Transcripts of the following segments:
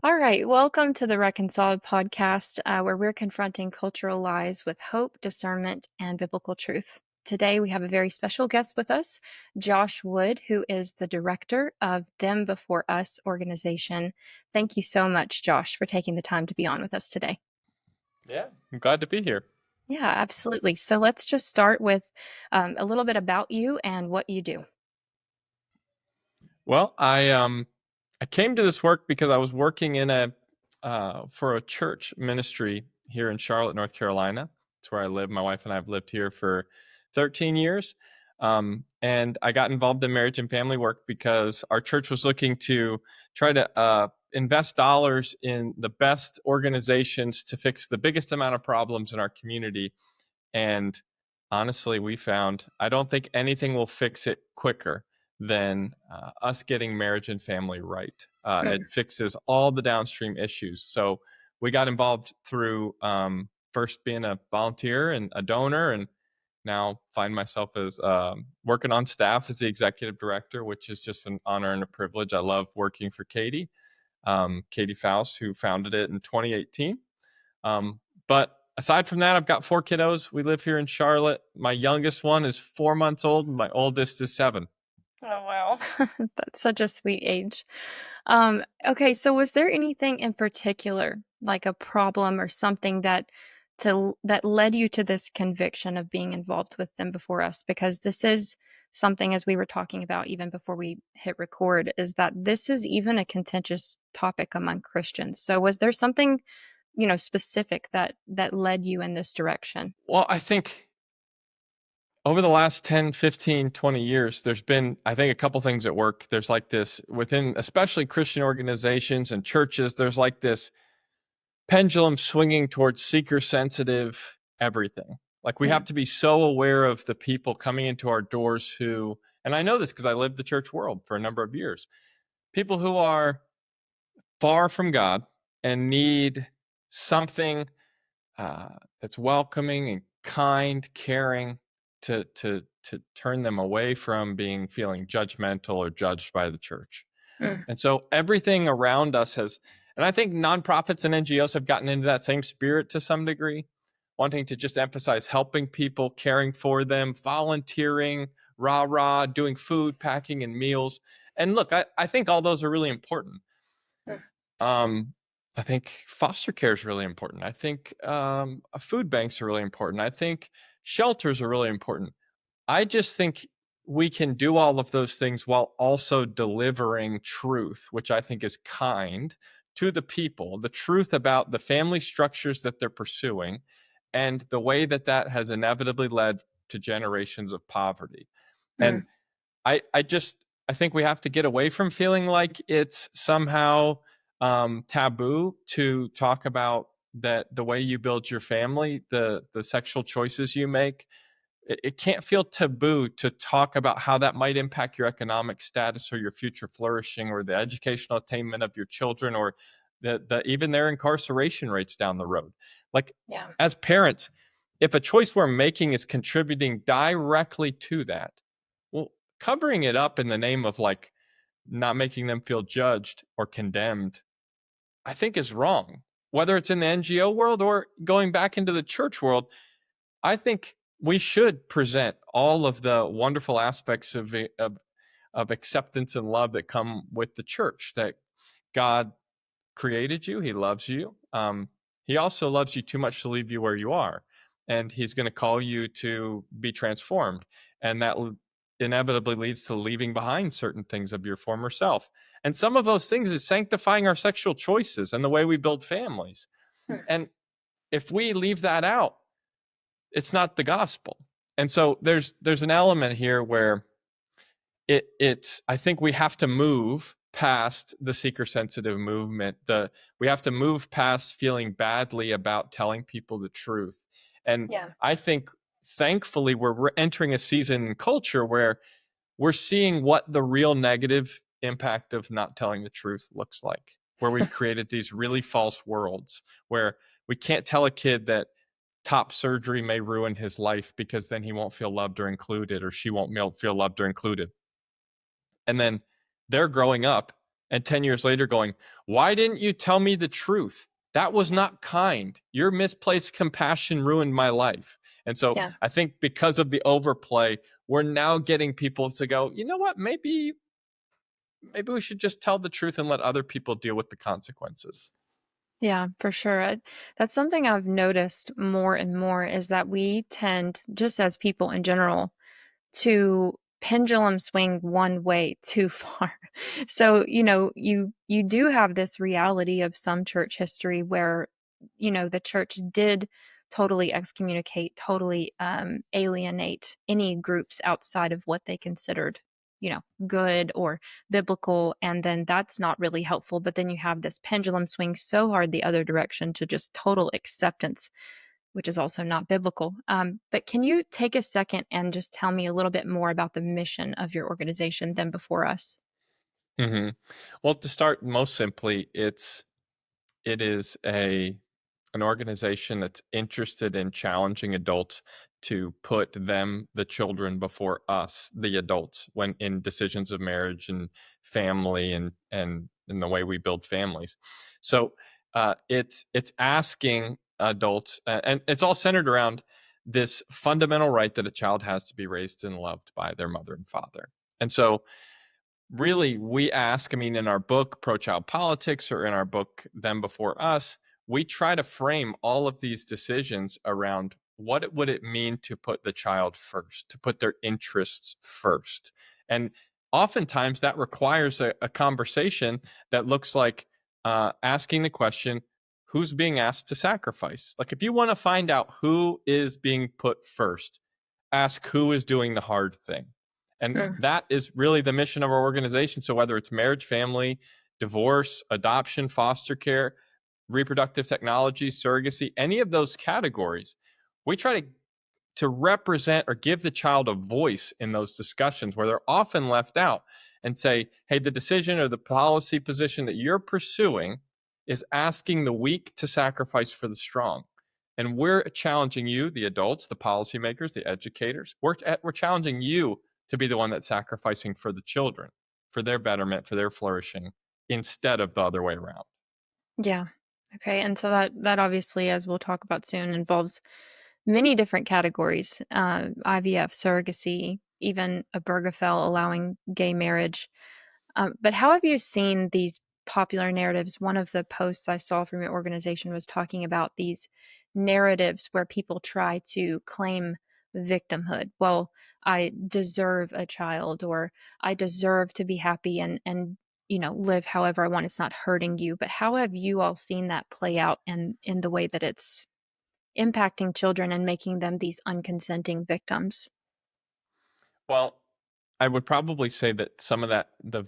All right, welcome to the Reconciled podcast, where we're confronting cultural lies with hope, discernment, and biblical truth. Today, we have a very special guest with us, Josh Wood, who is the director of Them Before Us organization. Thank you so much, Josh, for taking the time to be on with us today. Yeah, I'm glad to be here. Yeah, absolutely. So let's just start with a little bit about you and what you do. Well, I came to this work because I was working in a for a church ministry here in Charlotte, North Carolina. It's where I live. My wife and I have lived here for 13 years. And I got involved in marriage and family work because our church was looking to try to invest dollars in the best organizations to fix the biggest amount of problems in our community. And honestly, we found I don't think anything will fix it quicker than us getting marriage and family right. It Mm. fixes all the downstream issues. So we got involved through first being a volunteer and a donor, and now find myself as working on staff as the executive director, which is just an honor and a privilege. I love working for Katy, Katy Foust, who founded it in 2018. But aside from that, I've got 4 kiddos. We live here in Charlotte. My youngest one is 4 months old, and my oldest is 7. Oh, wow. That's such a sweet age. Okay, so was there anything in particular, like a problem or something that led you to this conviction of being involved with Them Before Us? Because this is something, as we were talking about even before we hit record, is that this is even a contentious topic among Christians. So was there something, specific that led you in this direction? Well, I think over the last 10, 15, 20 years, there's been, I think, a couple things at work. There's like this within, especially Christian organizations and churches, there's like this pendulum swinging towards seeker sensitive everything. Like we have Mm. to be so aware of the people coming into our doors who, and I know this because I lived the church world for a number of years, people who are far from God and need something that's welcoming and kind, caring to turn them away from feeling judgmental or judged by the church. Mm. And so everything around us has, and I think nonprofits and NGOs have gotten into that same spirit to some degree, wanting to just emphasize helping people, caring for them, volunteering, rah rah, doing food, packing, and meals. And look, I think all those are really important. Mm. Um, I think foster care is really important. I think food banks are really important. I think shelters are really important. I just think we can do all of those things while also delivering truth, which I think is kind to the people, the truth about the family structures that they're pursuing and the way that that has inevitably led to generations of poverty. And Mm. I think we have to get away from feeling like it's somehow taboo to talk about that the way you build your family, the sexual choices you make. It can't feel taboo to talk about how that might impact your economic status or your future flourishing or the educational attainment of your children or even their incarceration rates down the road. Like Yeah. as parents, if a choice we're making is contributing directly to that, well, covering it up in the name of like not making them feel judged or condemned, I think is wrong. Whether it's in the NGO world or going back into the church world, I think we should present all of the wonderful aspects of acceptance and love that come with the church. That God created you, He loves you. He also loves you too much to leave you where you are, and He's going to call you to be transformed, and that inevitably leads to leaving behind certain things of your former self. And some of those things is sanctifying our sexual choices and the way we build families. Mm. And if we leave that out, it's not the gospel. And so there's an element here where it's I think we have to move past the seeker sensitive movement. We have to move past feeling badly about telling people the truth. And Yeah. I think thankfully we're entering a season in culture where we're seeing what the real negative impact of not telling the truth looks like, where we've created these really false worlds where we can't tell a kid that top surgery may ruin his life because then he won't feel loved or included, or she won't feel loved or included. And then they're growing up and 10 years later going, why didn't you tell me the truth? That was not kind. Your misplaced compassion ruined my life. And so Yeah. I think because of the overplay, we're now getting people to go, you know what, maybe we should just tell the truth and let other people deal with the consequences. Yeah, for sure. That's something I've noticed more and more is that we tend, just as people in general, to pendulum swing one way too far. So, you do have this reality of some church history where, the church did totally excommunicate, totally alienate any groups outside of what they considered, good or biblical. And then that's not really helpful. But then you have this pendulum swing so hard the other direction to just total acceptance, which is also not biblical. But can you take a second and just tell me a little bit more about the mission of your organization than before us? Mm-hmm. Well, to start most simply, it is an organization that's interested in challenging adults to put them, the children, before us, the adults, when in decisions of marriage and family and in the way we build families. So it's asking adults, and it's all centered around this fundamental right that a child has to be raised and loved by their mother and father. And so really we ask, I mean, in our book Pro Child Politics, or in our book Them Before Us, we try to frame all of these decisions around what would it mean to put the child first, to put their interests first. And oftentimes that requires a conversation that looks like asking the question, who's being asked to sacrifice? Like, if you want to find out who is being put first, ask who is doing the hard thing. And Mm. that is really the mission of our organization. So whether it's marriage, family, divorce, adoption, foster care, reproductive technology, surrogacy, any of those categories, we try to represent or give the child a voice in those discussions where they're often left out, and say, hey, the decision or the policy position that you're pursuing is asking the weak to sacrifice for the strong. And we're challenging you, the adults, the policymakers, the educators, we're challenging you to be the one that's sacrificing for the children, for their betterment, for their flourishing, instead of the other way around. Yeah. Okay. And so that obviously, as we'll talk about soon, involves many different categories: IVF, surrogacy, even a Bergefell allowing gay marriage. But how have you seen these popular narratives? One of the posts I saw from your organization was talking about these narratives where people try to claim victimhood. Well, I deserve a child, or I deserve to be happy and live however I want. It's not hurting you. But how have you all seen that play out in the way that it's impacting children and making them these unconsenting victims? Well, I would probably say that some of that, the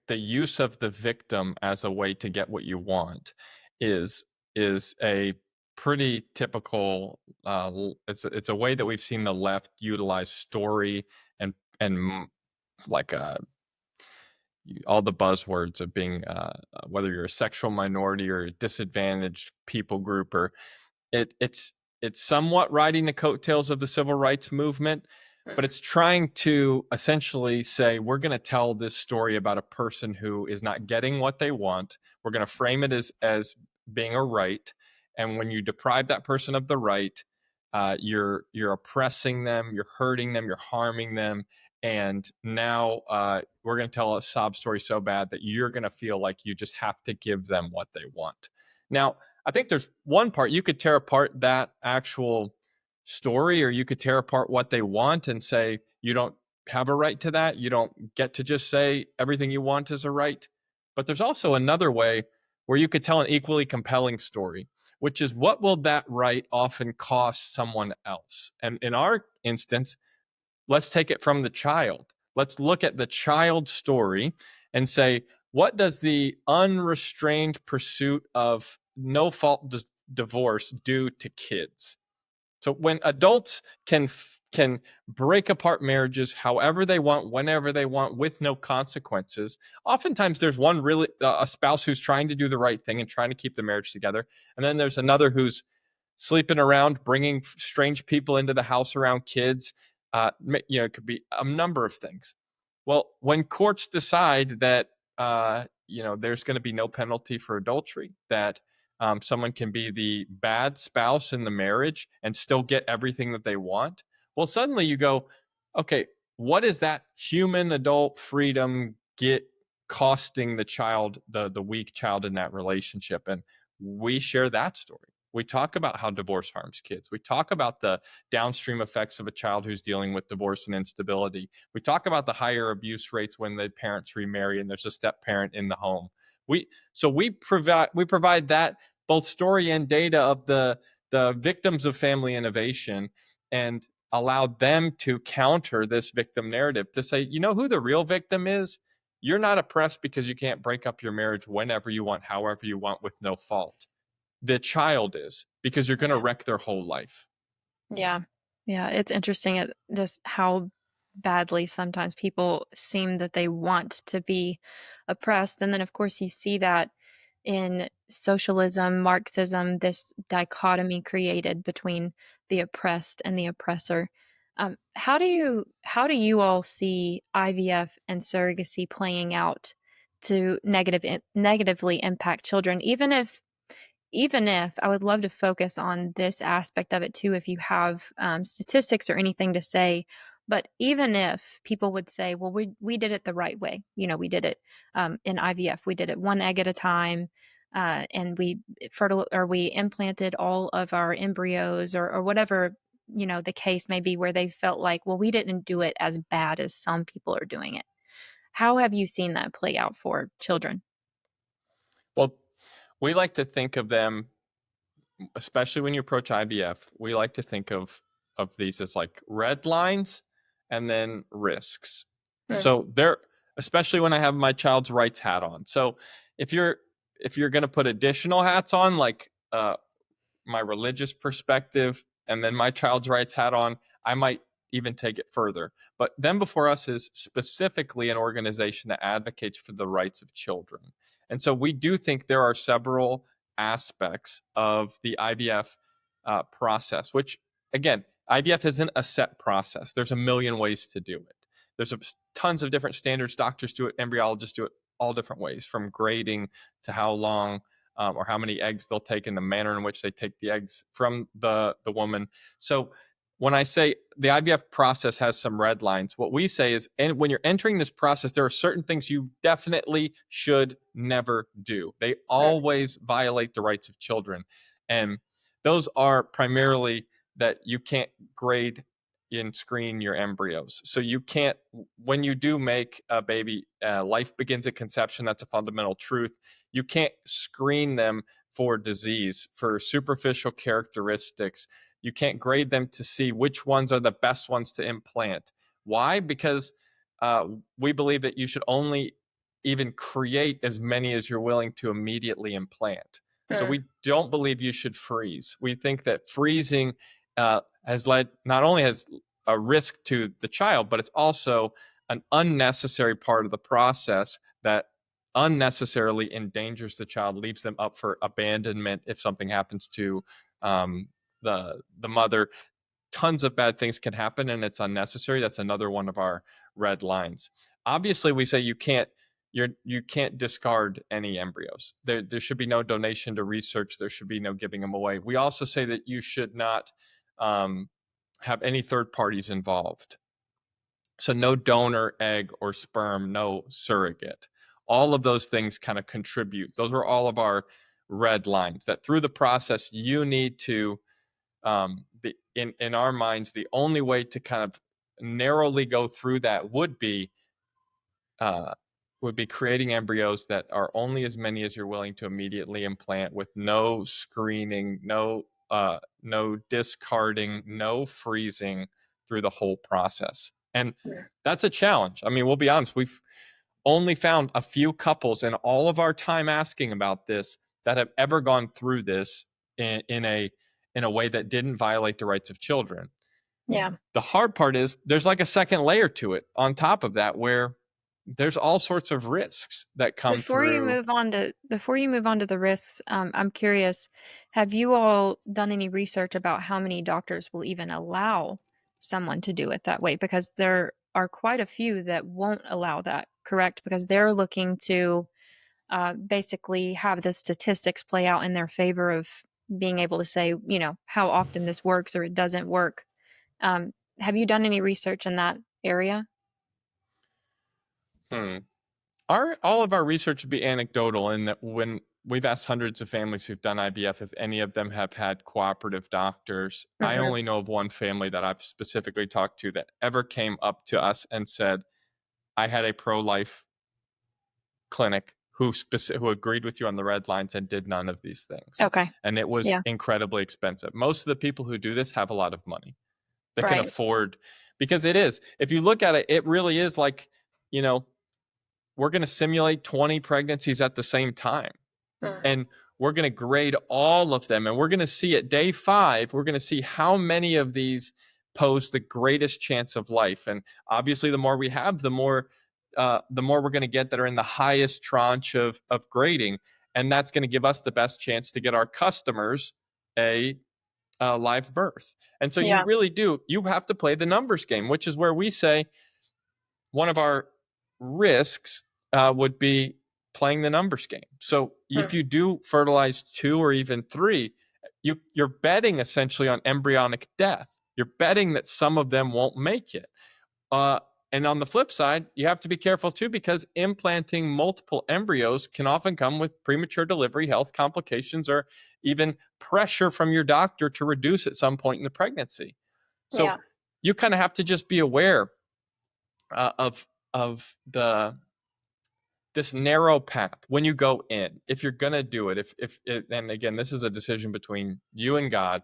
use of the victim as a way to get what you want is a pretty typical. It's a way that we've seen the left utilize story and like all the buzzwords of being whether you're a sexual minority or a disadvantaged people group, or it's somewhat riding the coattails of the civil rights movement, but it's trying to essentially say, we're going to tell this story about a person who is not getting what they want. We're going to frame it as being a right, and when you deprive that person of the right, you're oppressing them, you're hurting them, you're harming them, and now we're going to tell a sob story so bad that you're going to feel like you just have to give them what they want. Now, I think there's one part you could tear apart that actual story, or you could tear apart what they want and say, you don't have a right to that. You don't get to just say everything you want is a right. But there's also another way where you could tell an equally compelling story, which is, what will that right often cost someone else? And in our instance, let's take it from the child. Let's look at the child story and say, what does the unrestrained pursuit of no fault divorce do to kids? So when adults can break apart marriages however they want, whenever they want, with no consequences, oftentimes there's one really a spouse who's trying to do the right thing and trying to keep the marriage together, and then there's another who's sleeping around, bringing strange people into the house around kids. It could be a number of things. Well, when courts decide that there's going to be no penalty for adultery, that someone can be the bad spouse in the marriage and still get everything that they want. Well, suddenly you go, okay, what is that human adult freedom get costing the child, the weak child in that relationship? And we share that story. We talk about how divorce harms kids. We talk about the downstream effects of a child who's dealing with divorce and instability. We talk about the higher abuse rates when the parents remarry and there's a step parent in the home. We provide that both story and data of the victims of family innovation, and allow them to counter this victim narrative to say, you know who the real victim is? You're not oppressed because you can't break up your marriage whenever you want, however you want, with no fault. The child is, because you're going to Yeah. wreck their whole life. Yeah. Yeah, it's interesting at just how badly sometimes people seem that they want to be oppressed. And then, of course, you see that in socialism, Marxism, this dichotomy created between the oppressed and the oppressor. How do you all see IVF and surrogacy playing out to negatively impact children? Even if I would love to focus on this aspect of it too, if you have statistics or anything to say. But even if people would say, well, we did it the right way, we did it in IVF, we did it one egg at a time, and we implanted all of our embryos, or whatever the case may be, where they felt like, well, we didn't do it as bad as some people are doing it. How have you seen that play out for children? Well, we like to think of them, especially when you approach IVF, we like to think of these as like red lines and then risks. Mm. So they're, especially when I have my child's rights hat on. So if you're if you're going to put additional hats on, like my religious perspective and then my child's rights hat on, I might even take it further. But Them Before Us is specifically an organization that advocates for the rights of children. And so we do think there are several aspects of the IVF process, which, again, IVF isn't a set process. There's a million ways to do it. There's tons of different standards. Doctors do it, embryologists do it all different ways, from grading to how long or how many eggs they'll take, and the manner in which they take the eggs from the woman. So when I say the IVF process has some red lines, what we say is, and when you're entering this process, there are certain things you definitely should never do. They always violate the rights of children. And those are primarily that you can't grade and screen your embryos. So you can't, when you do make a baby, life begins at conception. That's a fundamental truth. You can't screen them for disease, for superficial characteristics. You can't grade them to see which ones are the best ones to implant. Why? Because we believe that you should only even create as many as you're willing to immediately implant. So we don't believe you should freeze. We think that freezing has led, not only has a risk to the child, but it's also an unnecessary part of the process that unnecessarily endangers the child, leaves them up for abandonment if something happens to the mother. Tons of bad things can happen, and it's unnecessary. That's another one of our red lines. Obviously, we say you can't discard any embryos. There should be no donation to research. There should be no giving them away. We also say that you should not have any third parties involved. So no donor egg or sperm, no surrogate. All of those things kind of contribute. Those were all of our red lines, that through the process you need to, in our minds, the only way to kind of narrowly go through that uh, would be creating embryos that are only as many as you're willing to immediately implant, with no screening, no discarding, no freezing through the whole process. And that's a challenge. I mean, we'll be honest, we've only found a few couples in all of our time asking about this that have ever gone through this in a way that didn't violate the rights of children. Yeah. The hard part is there's like a second layer to it on top of that, where there's all sorts of risks that come through. Before you move on to the risks, I'm curious, have you all done any research about how many doctors will even allow someone to do it that way? Because there are quite a few that won't allow that. correct? Because they're looking to basically have the statistics play out in their favor of being able to say, how often this works or it doesn't work. Have you done any research in that area? Hmm. All of our research would be anecdotal in that when we've asked hundreds of families who've done IVF if any of them have had cooperative doctors. I Hmm. only know of one family that I've specifically talked to that ever came up to us and said, I had a pro-life clinic who agreed with you on the red lines and did none of these things. Okay. And it was Yeah. incredibly expensive. Most of the people who do this have a lot of money. They can Right. afford, because it is. If you look at it, it really is like, you know, we're going to simulate 20 pregnancies at the same time. Mhm. And we're going to grade all of them. And we're going to see at day 5, we're going to see how many of these pose the greatest chance of life. And obviously, the more we have, the more we're going to get that are in the highest tranche of grading. And that's going to give us the best chance to get our customers a live birth. And so you Yeah. really do, you have to play the numbers game, which is where we say one of our risks would be playing the numbers game. So if Mhm. you do fertilize 2 or even 3, you're betting essentially on embryonic death. You're betting that some of them won't make it. Uh, and on the flip side, you have to be careful too, because implanting multiple embryos can often come with premature delivery, health complications, or even pressure from your doctor to reduce at some point in the pregnancy. So Yeah. you kind of have to just be aware of the this narrow path when you go in. If you're gonna do it, if it, and again, this is a decision between you and God.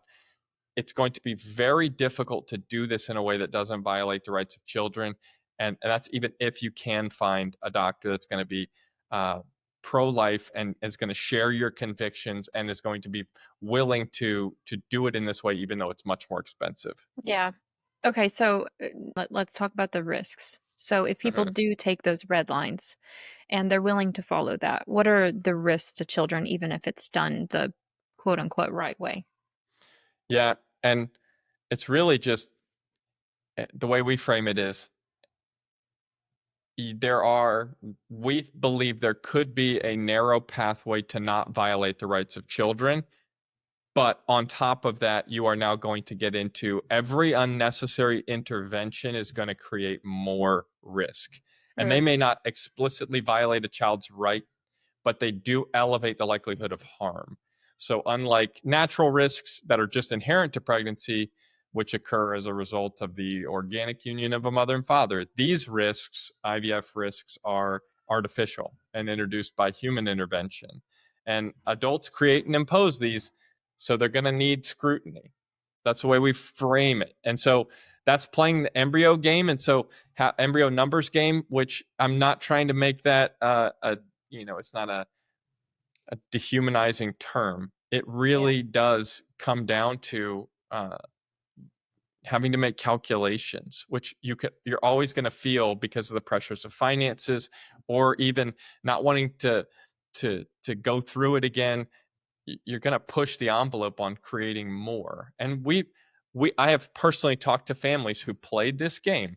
It's going to be very difficult to do this in a way that doesn't violate the rights of children, and that's even if you can find a doctor that's going to be uh, pro-life and is going to share your convictions and is going to be willing to do it in this way, even though it's much more expensive. Yeah. Okay, so let's talk about the risks. So if people Mhm. do take those red lines and they're willing to follow that, what are the risks to children, even if it's done the quote unquote right way? Yeah, and it's really just the way we frame it is there are, we believe there could be a narrow pathway to not violate the rights of children. But on top of that, you are now going to get into every unnecessary intervention is going to create more risk. And they Mm. may not explicitly violate a child's right, but they do elevate the likelihood of harm. So, unlike natural risks that are just inherent to pregnancy, which occur as a result of the organic union of a mother and father, these risks, IVF risks, are artificial and introduced by human intervention. And adults create and impose these, so they're going to need scrutiny. That's the way we frame it. And so that's playing the embryo game. And so embryo numbers game, which I'm not trying to make that it's not a dehumanizing term. It Yeah. really does come down to having to make calculations, which you're always going to feel because of the pressures of finances, or even not wanting to go through it again. You're going to push the envelope on creating more. And I have personally talked to families who played this game,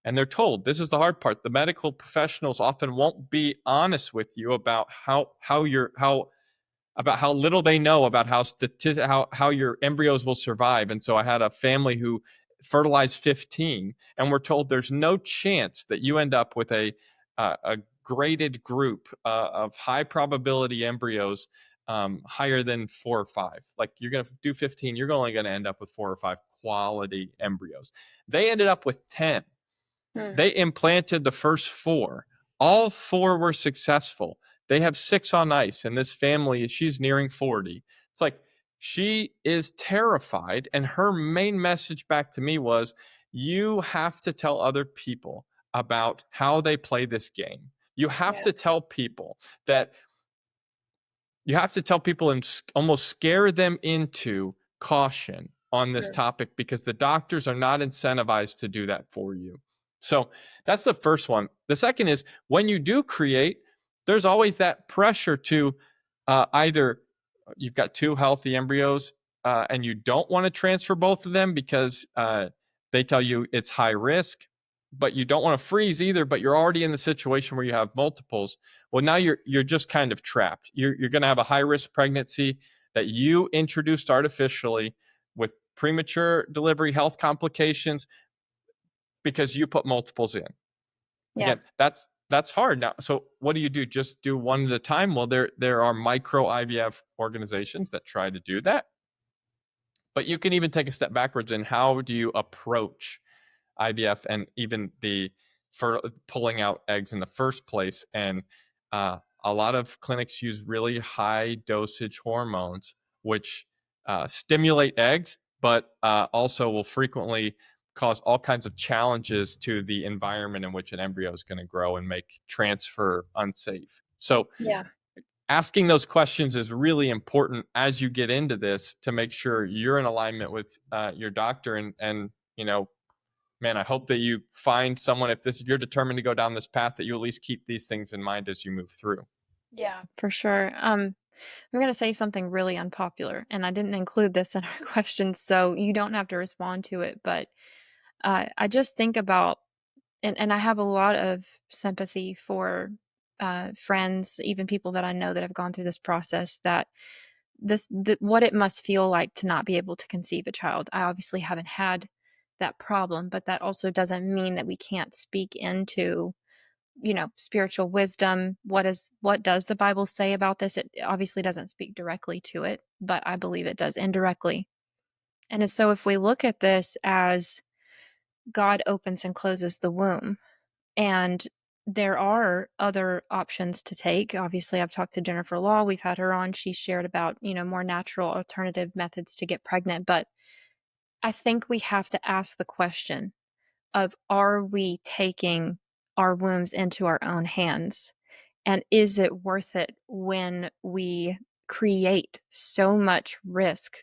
and they're told this is the hard part. The medical professionals often won't be honest with you about how about how little they know about how your embryos will survive. And so I had a family who fertilized 15, and we're told there's no chance that you end up with a graded group of high probability embryos, higher than 4 or 5. Like, you're going to do 15, you're only going to end up with 4 or 5 quality embryos. They ended up with 10. Mm. They implanted the first 4. All 4 were successful. They have 6 on ice, and this family, she's nearing 40. It's like, she is terrified, and her main message back to me was, you have to tell other people about how they play this game. You have Yeah. to tell people that you have to tell people and almost scare them into caution on this Mm. topic, because the doctors are not incentivized to do that for you. So that's the first one. The second is, when you do create, there's always that pressure to either you've got 2 healthy embryos, and you don't want to transfer both of them because they tell you it's high risk, but you don't want to freeze either, but you're already in the situation where you have multiples. Well, now you're just kind of trapped. You're going to have a high risk pregnancy that you introduced artificially with premature delivery, health complications, because you put multiples in. Yeah. Again, that's hard now. So what do you do? Just do one at a time? Well, there are micro IVF organizations that try to do that, but you can even take a step backwards in how do you approach IVF and even for pulling out eggs in the first place. And a lot of clinics use really high dosage hormones, which stimulate eggs, but also will frequently cause all kinds of challenges to the environment in which an embryo is going to grow and make transfer unsafe. So Yeah. asking those questions is really important as you get into this to make sure you're in alignment with your doctor. And man, I hope that you find someone, if you're determined to go down this path, that you at least keep these things in mind as you move through. Yeah, for sure. I'm going to say something really unpopular, and I didn't include this in our questions, so you don't have to respond to it. But I just think about, and I have a lot of sympathy for friends, even people that I know that have gone through this process, that what it must feel like to not be able to conceive a child. I obviously haven't had that problem, but that also doesn't mean that we can't speak into, spiritual wisdom. What does the Bible say about this? It obviously doesn't speak directly to it, but I believe it does indirectly. And so if we look at this as God opens and closes the womb, and there are other options to take. Obviously, I've talked to Jennifer Law. We've had her on. She shared about, more natural alternative methods to get pregnant. But I think we have to ask the question of, are we taking our wombs into our own hands? And is it worth it when we create so much risk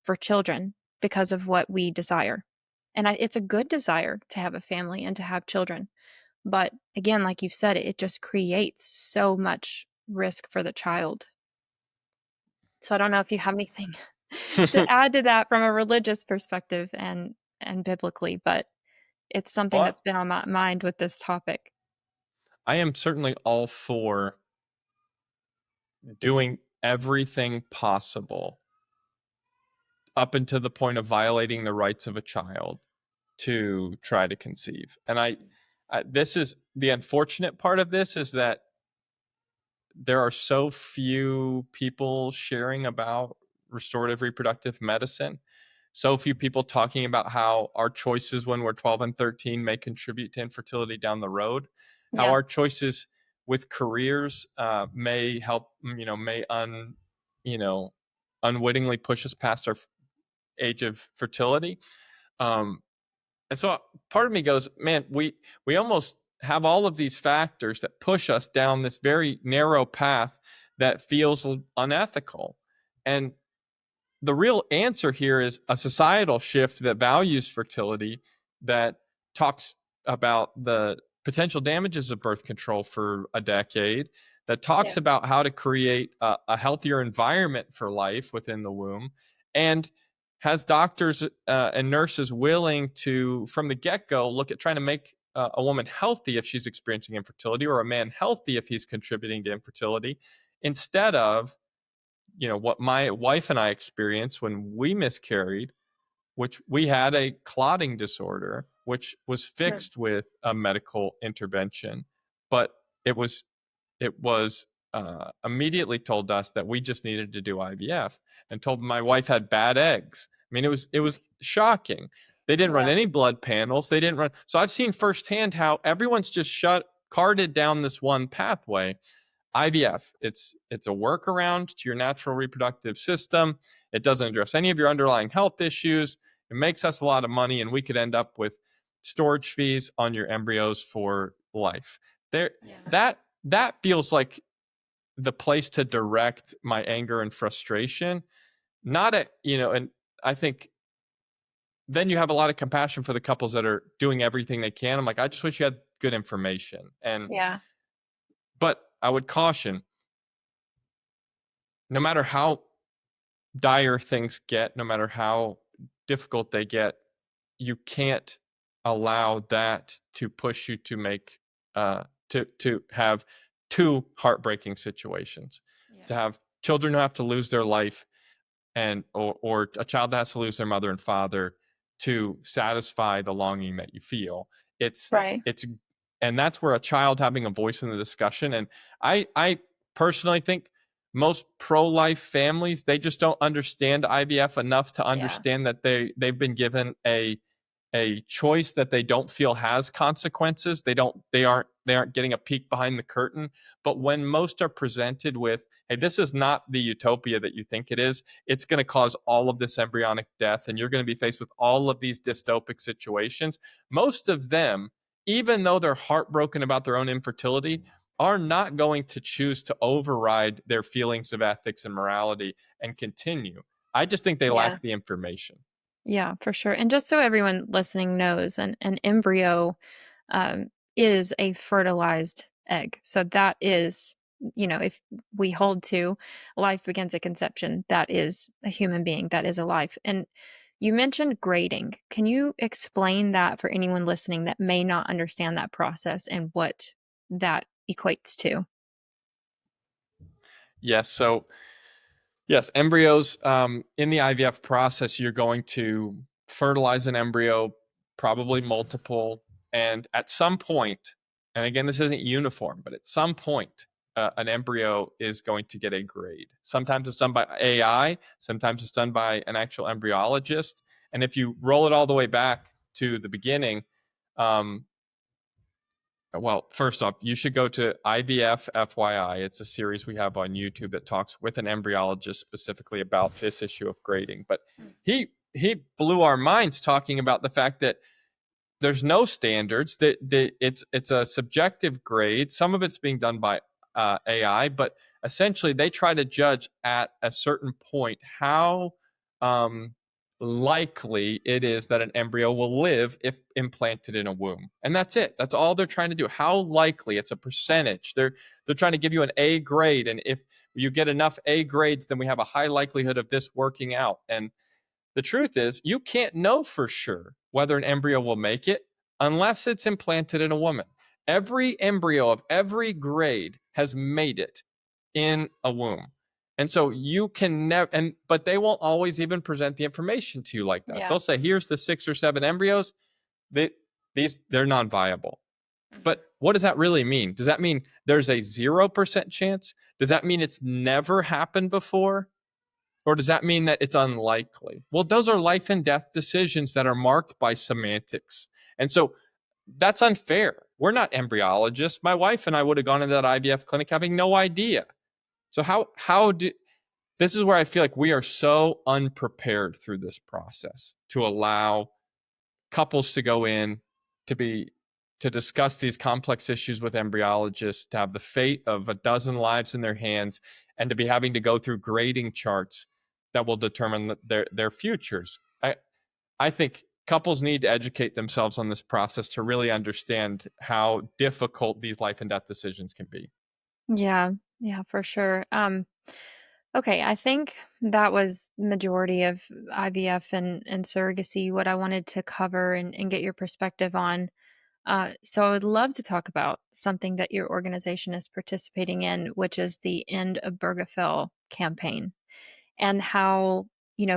for children because of what we desire? And it's a good desire to have a family and to have children. But again, like you've said, it just creates so much risk for the child. So I don't know if you have anything to add to that from a religious perspective and biblically, but it's something Well, that's been on my mind with this topic. I am certainly all for doing everything possible up until the point of violating the rights of a child to try to conceive. And this is the unfortunate part of this, is that there are so few people sharing about restorative reproductive medicine, so few people talking about how our choices when we're 12 and 13 may contribute to infertility down the road, how Yeah. our choices with careers may help, you know, unwittingly push us past our age of fertility. Um, and so part of me goes, man, we almost have all of these factors that push us down this very narrow path that feels unethical. And the real answer here is a societal shift that values fertility, that talks about the potential damages of birth control for a decade, that talks Yeah. about how to create a healthier environment for life within the womb, and has doctors and nurses willing to, from the get go, look at trying to make a woman healthy if she's experiencing infertility, or a man healthy if he's contributing to infertility, instead of what my wife and I experienced when we miscarried, which we had a clotting disorder, which was Hmm. fixed with a medical intervention, but it was immediately told us that we just needed to do IVF, and told my wife had bad eggs. I mean, it was shocking. They didn't run Yeah. any blood panels. They didn't run. So I've seen firsthand how everyone's just carted down this one pathway. IVF, it's a workaround to your natural reproductive system. It doesn't address any of your underlying health issues. It makes us a lot of money, and we could end up with storage fees on your embryos for life. There, Yeah. that feels like the place to direct my anger and frustration. Not and I think then you have a lot of compassion for the couples that are doing everything they can. I'm like, I just wish you had good information. Yeah. But I would caution, no matter how dire things get, no matter how difficult they get, you can't allow that to push you to make to have two heartbreaking situations, Yeah. to have children who have to lose their life, and or a child that has to lose their mother and father to satisfy the longing that you feel. It's Right. it's and that's where a child having a voice in the discussion. And I personally think most pro-life families, they just don't understand IVF enough to Yeah. understand that they've been given a choice that they don't feel has consequences. They aren't getting a peek behind the curtain. But when most are presented with, hey, this is not the utopia that you think it is, it's going to cause all of this embryonic death, and you're going to be faced with all of these dystopic situations. Most of them, even though they're heartbroken about their own infertility, are not going to choose to override their feelings of ethics and morality and continue. I just think they Yeah. lack the information. Yeah, for sure. And just so everyone listening knows, an embryo um, is a fertilized egg. So that is, if we hold to life begins at conception, that is a human being, that is a life. And you mentioned grading. Can you explain that for anyone listening that may not understand that process and what that equates to? Yes. So yes, embryos, in the IVF process, you're going to fertilize an embryo, probably multiple, and at some point, and again, this isn't uniform, but at some point, an embryo is going to get a grade. Sometimes it's done by AI, sometimes it's done by an actual embryologist. And if you roll it all the way back to the beginning, um, well, first off, you should go to IVF FYI. It's a series we have on YouTube that talks with an embryologist specifically about this issue of grading. But he blew our minds talking about the fact that there's no standards, that it's a subjective grade. Some of it's being done by AI, but essentially they try to judge at a certain point how um, likely it is that an embryo will live if implanted in a womb, and that's it. That's all they're trying to do. How likely? It's a percentage. They're trying to give you an A grade, and if you get enough A grades, then we have a high likelihood of this working out. And the truth is, you can't know for sure whether an embryo will make it unless it's implanted in a woman. Every embryo of every grade has made it in a womb. And so you can never, but they won't always even present the information to you like that. Yeah. They'll say, here's the 6 or 7 embryos. They, they're non viable. Mhm. But what does that really mean? Does that mean there's a 0% chance? Does that mean it's never happened before? Or does that mean that it's unlikely? Well, those are life and death decisions that are marked by semantics. And so that's unfair. We're not embryologists. My wife and I would have gone into that IVF clinic having no idea. So how do this is where I feel like we are so unprepared through this process to allow couples to go in to be to discuss these complex issues with embryologists, to have the fate of a dozen lives in their hands, and to be having to go through grading charts that will determine their futures. I think couples need to educate themselves on this process to really understand how difficult these life and death decisions can be. Yeah. Yeah, for sure. Okay, I think that was majority of IVF and surrogacy, what I wanted to cover and get your perspective on. So I would love to talk about something that your organization is participating in, which is the End of Burgafell campaign, and how,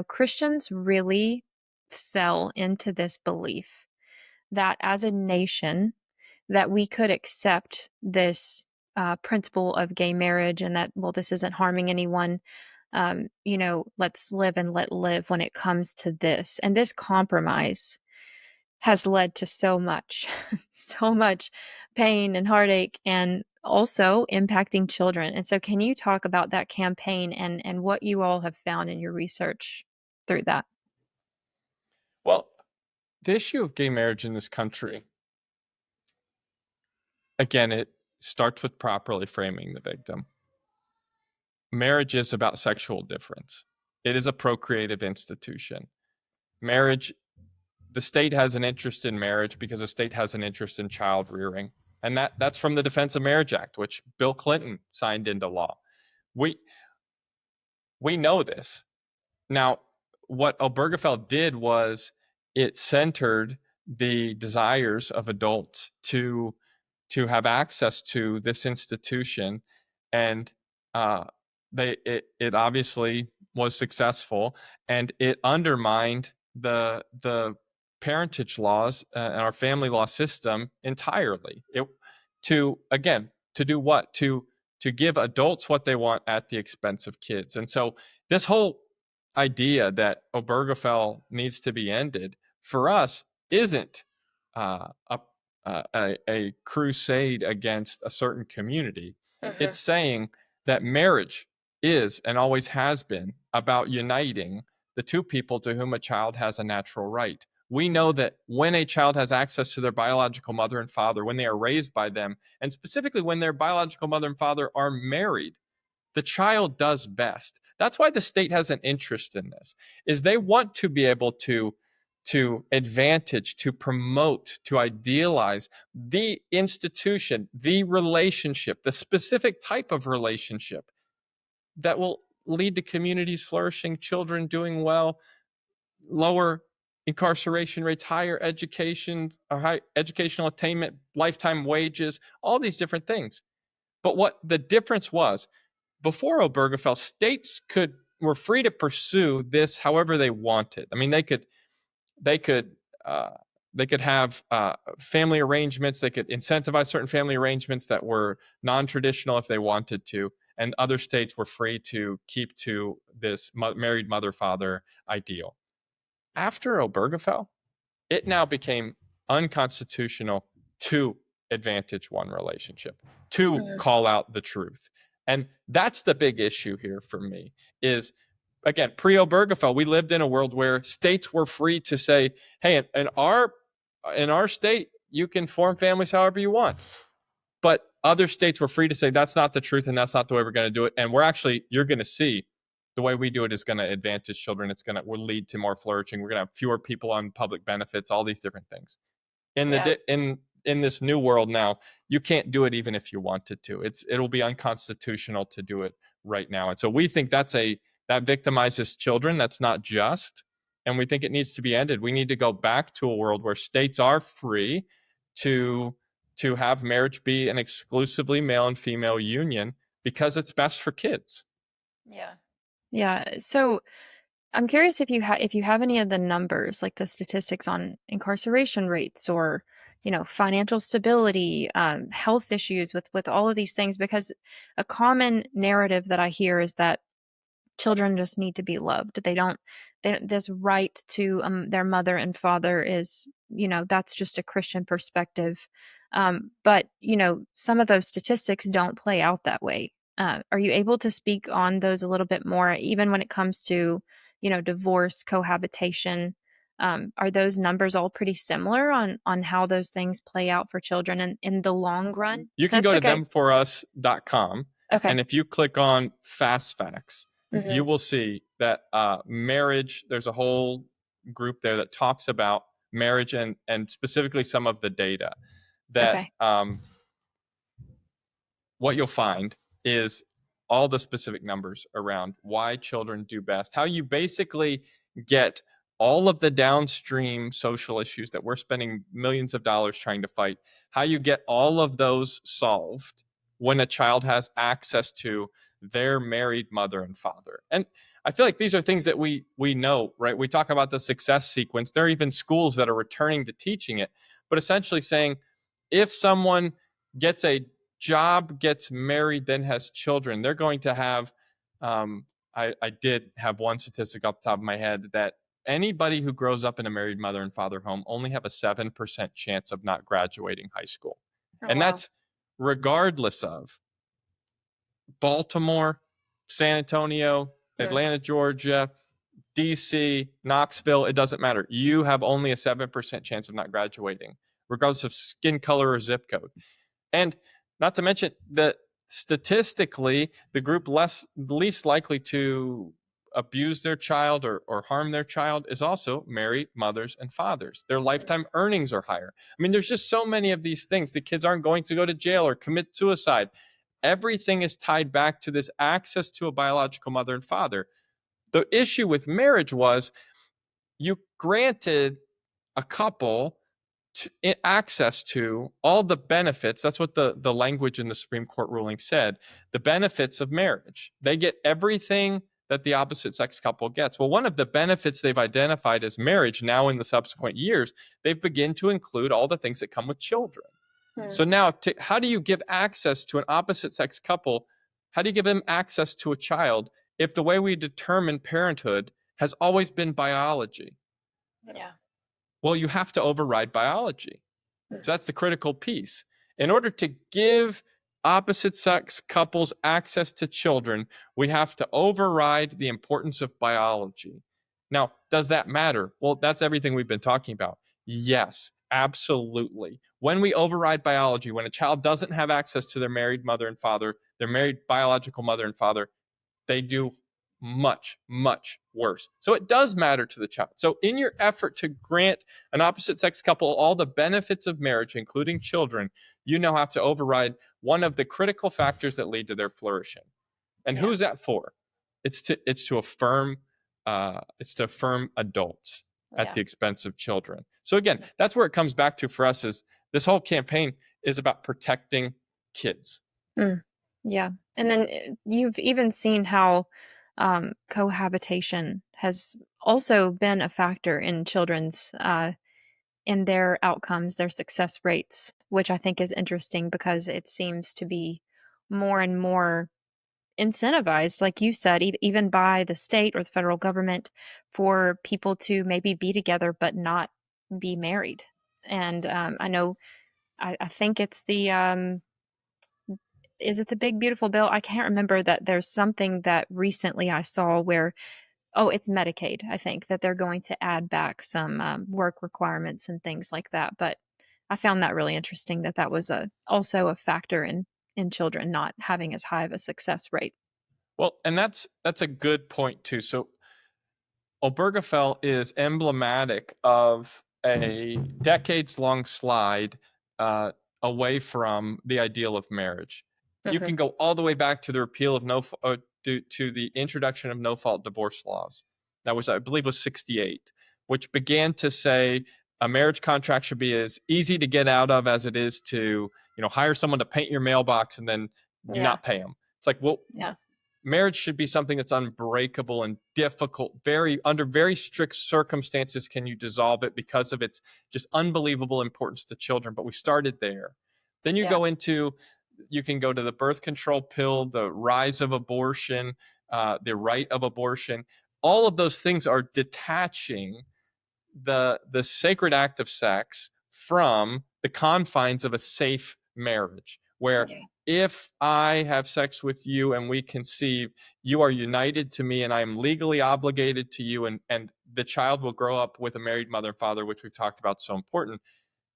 Christians really fell into this belief that as a nation that we could accept this principle of gay marriage and that, well, this isn't harming anyone. Let's live and let live when it comes to this. And this compromise has led to so much, so much pain and heartache and also impacting children. And so can you talk about that campaign and what you all have found in your research through that? Well, the issue of gay marriage in this country, again, it starts with properly framing the victim. Marriage is about sexual difference. It is a procreative institution. Marriage, the state has an interest in marriage because the state has an interest in child rearing. And that's from the Defense of Marriage Act, which Bill Clinton signed into law. We we know this. Now, what Obergefell did was it centered the desires of adults to have access to this institution, and it obviously was successful, and it undermined the parentage laws and our family law system entirely. It to again to do what to give adults what they want at the expense of kids. And so this whole idea that Obergefell needs to be ended for us isn't uh, a a crusade against a certain community. Mhm. It's saying that marriage is and always has been about uniting the two people to whom a child has a natural right. We know that when a child has access to their biological mother and father, when they are raised by them, and specifically when their biological mother and father are married, the child does best. That's why the state has an interest in this, is they want to be able to advantage, to promote, to idealize the institution, the relationship, the specific type of relationship that will lead to communities flourishing, children doing well, lower incarceration rates, higher education, or high educational attainment, lifetime wages, all these different things. But what the difference was, before Obergefell, states were free to pursue this however they wanted. I mean, they could uh, they could have family arrangements. They could incentivize certain family arrangements that were non-traditional if they wanted to, and other states were free to keep to this married mother-father ideal. After Obergefell, it now became unconstitutional to advantage one relationship, to Mhm. call out the truth. And that's the big issue here for me is, again, pre-Obergefell, we lived in a world where states were free to say, hey, in our state, you can form families however you want. But other states were free to say that's not the truth and that's not the way we're going to do it. And you're going to see the way we do it is going to advantage children. Will lead to more flourishing. We're going to have fewer people on public benefits, all these different things. In Yeah. the in this new world now, you can't do it even if you wanted to. It'll be unconstitutional to do it right now. And so we think that victimizes children. That's not just, and we think it needs to be ended. We need to go back to a world where states are free to have marriage be an exclusively male and female union because it's best for kids. Yeah. Yeah. So I'm curious if you have any of the numbers, like the statistics on incarceration rates or, financial stability, health issues with all of these things, because a common narrative that I hear is that children just need to be loved. This right to their mother and father is, that's just a Christian perspective. But, some of those statistics don't play out that way. Are you able to speak on those a little bit more, even when it comes to, divorce, cohabitation? Are those numbers all pretty similar on how those things play out for children in the long run? You can That's go to okay. themforus.com, Okay. and if you click on fast facts, you Hmm. will see that marriage, there's a whole group there that talks about marriage and specifically some of the data that Okay. what you'll find is all the specific numbers around why children do best, how you basically get all of the downstream social issues that we're spending millions of dollars trying to fight, how you get all of those solved when a child has access to their married mother and father. And I feel like these are things that we know, right? We talk about the success sequence. There are even schools that are returning to teaching it, but essentially saying if someone gets a job, gets married, then has children, they're going to have. I did have one statistic off the top of my head that anybody who grows up in a married mother and father home only have a 7% chance of not graduating high school. Oh, And wow. that's regardless of Baltimore, San Antonio, Mm. Atlanta, Georgia, DC, Knoxville, it doesn't matter. You have only a 7% chance of not graduating, regardless of skin color or zip code. And not to mention that statistically, the group least likely to abuse their child or harm their child is also married mothers and fathers. Their lifetime earnings are higher. I mean, there's just so many of these things. The kids aren't going to go to jail or commit suicide. Everything is tied back to this access to a biological mother and father. The issue with marriage was you granted a couple access to all the benefits. That's what the language in the Supreme Court ruling said. The benefits of marriage. They get everything that the opposite sex couple gets. Well, one of the benefits they've identified as marriage now in the subsequent years, they've begun to include all the things that come with children. So now, how do you give access to an opposite sex couple? How do you give them access to a child if the way we determine parenthood has always been biology? Yeah. Well, you have to override biology. So that's the critical piece. In order to give opposite sex couples access to children, we have to override the importance of biology. Now, does that matter? Well, that's everything we've been talking about. Yes, absolutely. When we override biology, when a child doesn't have access to their married mother and father, their married biological mother and father, they do much, much worse. So it does matter to the child. So, in your effort to grant an opposite sex couple all the benefits of marriage, including children, you now have to override one of the critical factors that lead to their flourishing. And Yeah. who's that for? It's to affirm adults at Yeah. the expense of children. So again, that's where it comes back to for us is this whole campaign is about protecting kids. Mm. Yeah. And then you've even seen how cohabitation has also been a factor in children's in their outcomes, their success rates, which I think is interesting because it seems to be more and more incentivized, like you said, even by the state or the federal government for people to maybe be together but not be married. And I know, I think it's the is it the big beautiful bill? I can't remember that there's something that recently I saw where, oh, it's Medicaid, I think, that they're going to add back some work requirements and things like that. But I found that really interesting that that was also a factor in children not having as high of a success rate. Well, and that's a good point too. So Obergefell is emblematic of a decades long slide uh, away from the ideal of marriage. You Hmm. can go all the way back to the repeal of to the introduction of no fault divorce laws. That was, I believe, was 68, which began to say a marriage contract should be as easy to get out of as it is to, hire someone to paint your mailbox and then you Yeah. not pay them. It's like, well, Yeah. marriage should be something that's unbreakable and difficult. Very under very strict circumstances can you dissolve it because of its just unbelievable importance to children. But we started there. Then Yeah. you can go to the birth control pill, the rise of abortion, the right of abortion. All of those things are detaching the sacred act of sex from the confines of a safe marriage where Yeah. if I have sex with you and we conceive, you are united to me and I am legally obligated to you, and the child will grow up with a married mother and father, which we've talked about, so important.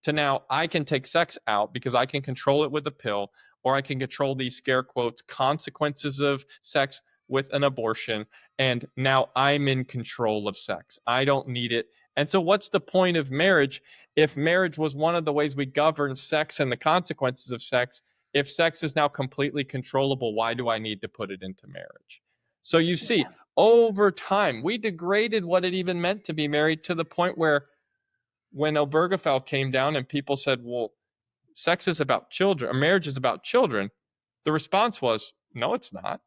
To now I can take sex out because I can control it with a pill, or I can control these scare quotes consequences of sex with an abortion. And now I'm in control of sex. I don't need it. And so, what's the point of marriage if marriage was one of the ways we govern sex and the consequences of sex? If sex is now completely controllable, why do I need to put it into marriage? So, you see, Yeah. over time, we degraded what it even meant to be married to the point where when Obergefell came down and people said, well, sex is about children, or marriage is about children, the response was, no, it's not.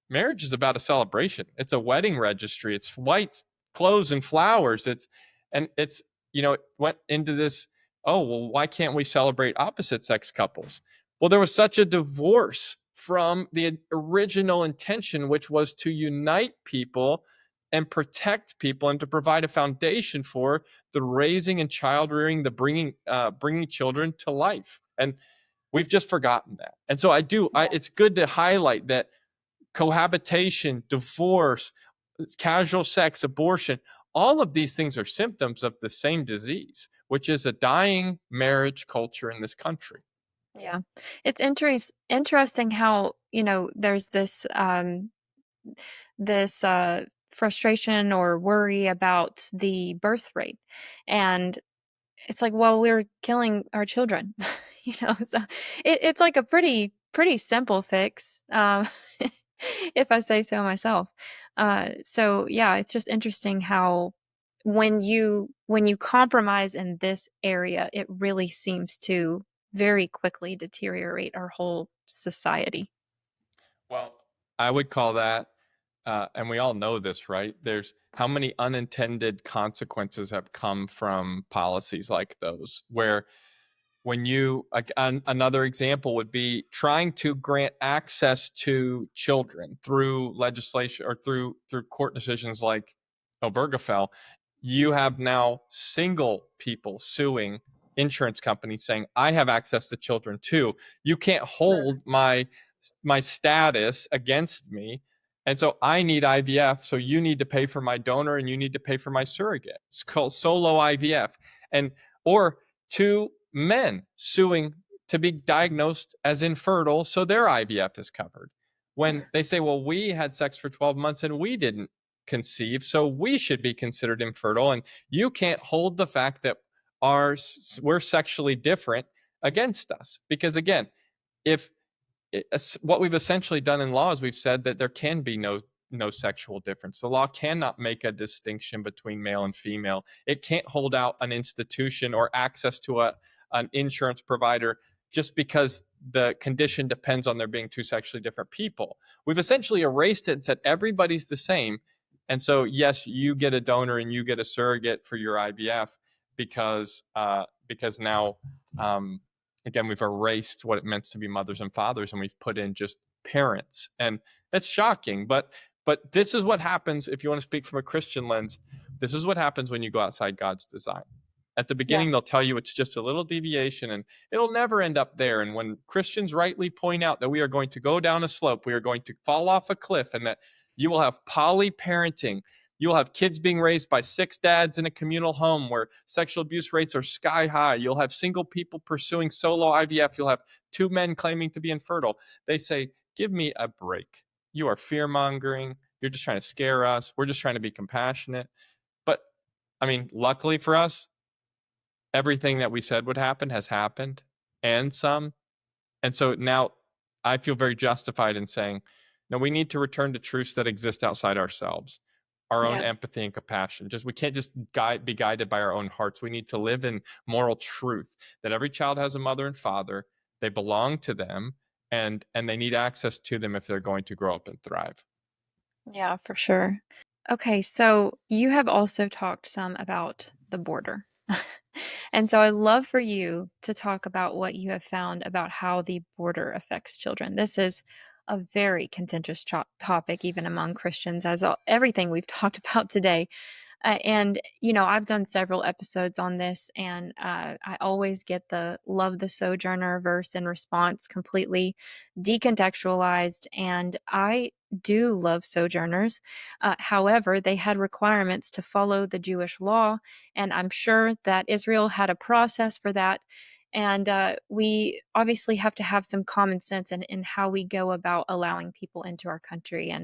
Marriage is about a celebration. It's a wedding registry. It's white clothes and flowers. It went into this, oh, well, why can't we celebrate opposite sex couples? Well, there was such a divorce from the original intention, which was to unite people and protect people and to provide a foundation for the raising and child rearing, the bringing children to life. And we've just forgotten that. And so Yeah. it's good to highlight that cohabitation, divorce, casual sex, abortion, all of these things are symptoms of the same disease, which is a dying marriage culture in this country. Yeah. It's interesting how, there's this frustration or worry about the birth rate. And it's like, well, we're killing our children, so it's like a pretty simple fix, if I say so myself. So yeah, it's just interesting how when you compromise in this area, it really seems to very quickly deteriorate our whole society. Well, I would call that, and we all know this, right? There's how many unintended consequences have come from policies like those, where when another example would be trying to grant access to children through legislation or through court decisions like Obergefell. You have now single people suing insurance companies saying, I have access to children too. You can't hold my status against me. And so I need IVF. So you need to pay for my donor and you need to pay for my surrogate. It's called solo IVF. And or two men suing to be diagnosed as infertile so their IVF is covered. When they say, well, we had sex for 12 months and we didn't conceive, so we should be considered infertile. And you can't hold the fact that we're sexually different against us. Because again, if what we've essentially done in law is we've said that there can be no sexual difference. The law cannot make a distinction between male and female. It can't hold out an institution or access to an insurance provider just because the condition depends on there being two sexually different people. We've essentially erased it and said everybody's the same. And so, yes, you get a donor and you get a surrogate for your IVF because now again, we've erased what it meant to be mothers and fathers, and we've put in just parents, and that's shocking. But this is what happens if you want to speak from a Christian lens. This is what happens when you go outside God's design. At the Yeah. beginning, they'll tell you it's just a little deviation, and it'll never end up there. And when Christians rightly point out that we are going to go down a slope, we are going to fall off a cliff, and that you will have poly parenting, you'll have kids being raised by 6 dads in a communal home where sexual abuse rates are sky high. You'll have single people pursuing solo IVF. You'll have 2 men claiming to be infertile. They say, give me a break. You are fear mongering. You're just trying to scare us. We're just trying to be compassionate. But I mean, luckily for us, everything that we said would happen has happened and some. And so now I feel very justified in saying, no, we need to return to truths that exist outside ourselves, our own Yeah. empathy and compassion. We can't just be guided by our own hearts. We need to live in moral truth that every child has a mother and father. They belong to them, and they need access to them if they're going to grow up and thrive. Yeah, for sure. Okay, so you have also talked some about the border. And so I'd love for you to talk about what you have found about how the border affects children. This is a very contentious topic, even among Christians, as everything we've talked about today. And, I've done several episodes on this, and I always get the love the sojourner verse in response completely decontextualized. And I do love sojourners. However, they had requirements to follow the Jewish law, and I'm sure that Israel had a process for that. And we obviously have to have some common sense in how we go about allowing people into our country.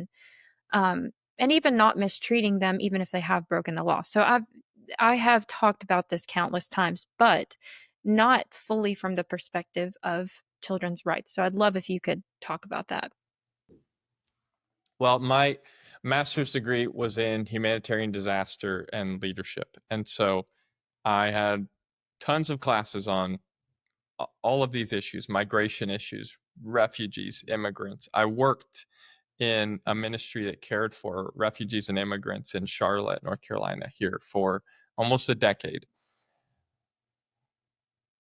Um, and even not mistreating them, even if they have broken the law. So I have talked about this countless times, but not fully from the perspective of children's rights. So I'd love if you could talk about that. Well, my master's degree was in humanitarian disaster and leadership. And so I had tons of classes on all of these issues, migration issues, refugees, immigrants. I worked in a ministry that cared for refugees and immigrants in Charlotte, North Carolina, here for almost a decade.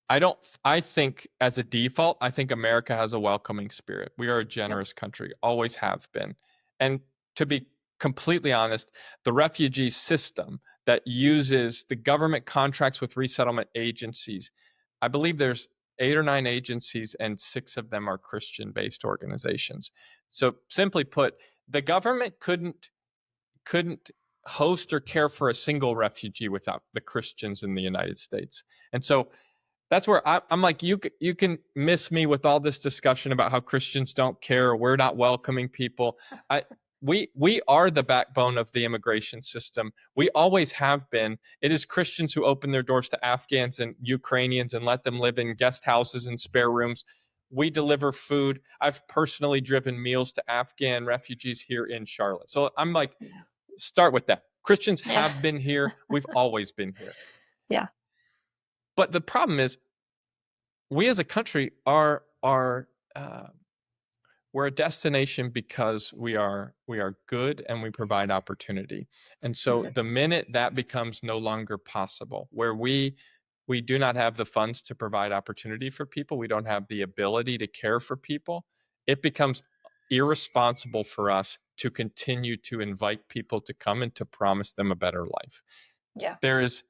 I think as a default, I think America has a welcoming spirit. We are a Yep. generous country, always have been. And to be completely honest, the refugee system that uses the government contracts with resettlement agencies, I believe there's 8 or 9 agencies and 6 of them are Christian-based organizations. So simply put, the government couldn't host or care for a single refugee without the Christians in the United States. And so that's where I'm like, you can miss me with all this discussion about how Christians don't care, or we're not welcoming people. We are the backbone of the immigration system. We always have been. It is Christians who open their doors to Afghans and Ukrainians and let them live in guest houses and spare rooms. We deliver food. I've personally driven meals to Afghan refugees here in Charlotte. So I'm like, Yeah. start with that. Christians Yeah. have been here. We've always been here. Yeah. But the problem is, we as a country are we're a destination because we are good and we provide opportunity. And so Mhm. the minute that becomes no longer possible, where we do not have the funds to provide opportunity for people, we don't have the ability to care for people, it becomes irresponsible for us to continue to invite people to come and to promise them a better life. Yeah. There is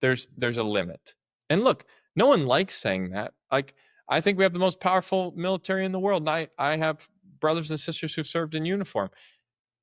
there's a limit. And look, no one likes saying that. Like, I think we have the most powerful military in the world, and I have brothers and sisters who've served in uniform.